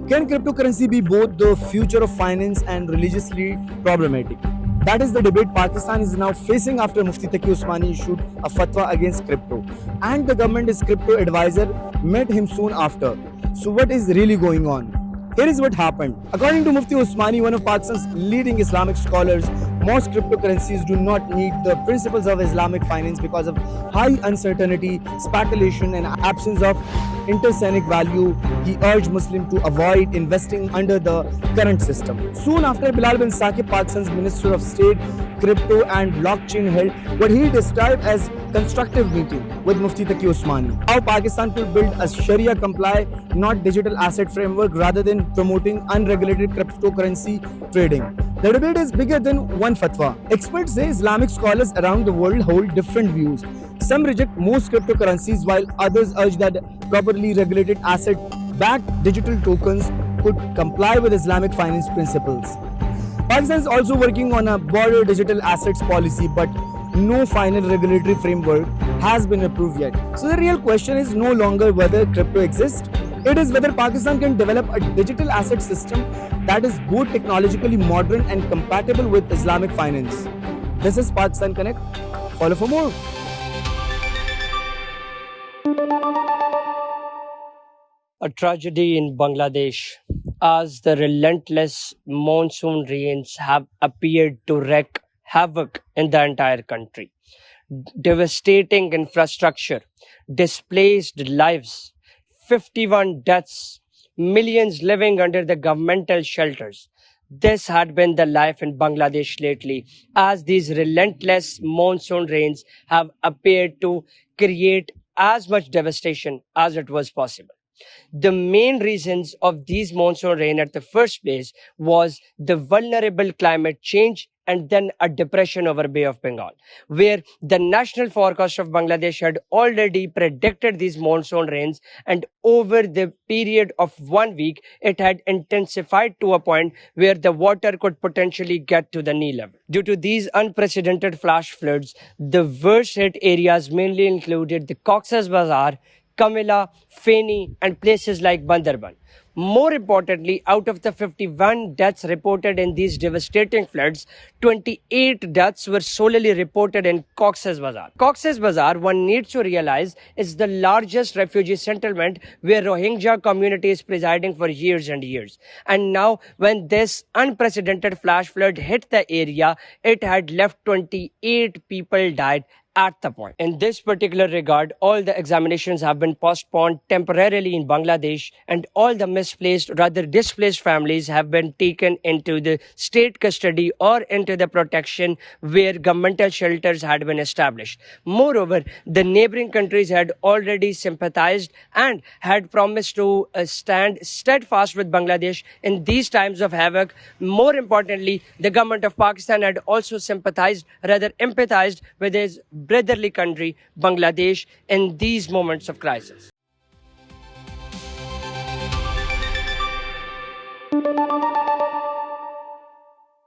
Can cryptocurrency be both the future of finance and religiously problematic? That is the debate Pakistan is now facing after Mufti Taqi Usmani issued a fatwa against crypto. And the government's crypto advisor met him soon after. So, what is really going on? Here is what happened. According to Mufti Usmani, one of Pakistan's leading Islamic scholars, most cryptocurrencies do not meet the principles of Islamic finance because of high uncertainty, speculation, and absence of intrinsic value. He urged Muslims to avoid investing under the current system. Soon after, Bilal bin Saqib, Pakistan's Minister of State, Crypto and Blockchain, held what he described as constructive meeting with Mufti Taqi Usmani. How Pakistan could build a Sharia comply, not digital asset framework, rather than promoting unregulated cryptocurrency trading. The debate is bigger than one fatwa. Experts say Islamic scholars around the world hold different views. Some reject most cryptocurrencies, while others urge that properly regulated asset-backed digital tokens could comply with Islamic finance principles. Pakistan is also working on a broader digital assets policy, but no final regulatory framework has been approved yet. So the real question is no longer whether crypto exists, it is whether Pakistan can develop a digital asset system that is both technologically modern and compatible with Islamic finance. This is Pakistan Connect. Follow for more. A tragedy in Bangladesh as the relentless monsoon rains have appeared to wreak havoc in the entire country. Devastating infrastructure, displaced lives, 51 deaths, millions living under the governmental shelters. This had been the life in Bangladesh lately, as these relentless monsoon rains have appeared to create as much devastation as it was possible. The main reasons of these monsoon rain at the first place was the vulnerable climate change and then a depression over Bay of Bengal, where the national forecast of Bangladesh had already predicted these monsoon rains, and over the period of 1 week, it had intensified to a point where the water could potentially get to the knee level. Due to these unprecedented flash floods, the worst hit areas mainly included the Cox's Bazar, Kamila, Feni, and places like Bandarban. More importantly, out of the 51 deaths reported in these devastating floods, 28 deaths were solely reported in Cox's Bazar. Cox's Bazar, one needs to realize, is the largest refugee settlement where Rohingya community is presiding for years and years. And now, when this unprecedented flash flood hit the area, it had left 28 people died at the point. In this particular regard, all the examinations have been postponed temporarily in Bangladesh, and all the misplaced, rather displaced families have been taken into the state custody or into the protection where governmental shelters had been established. Moreover, the neighboring countries had already sympathized and had promised to stand steadfast with Bangladesh in these times of havoc. More importantly, the government of Pakistan had also sympathized, rather empathized with his brotherly country, Bangladesh, in these moments of crisis.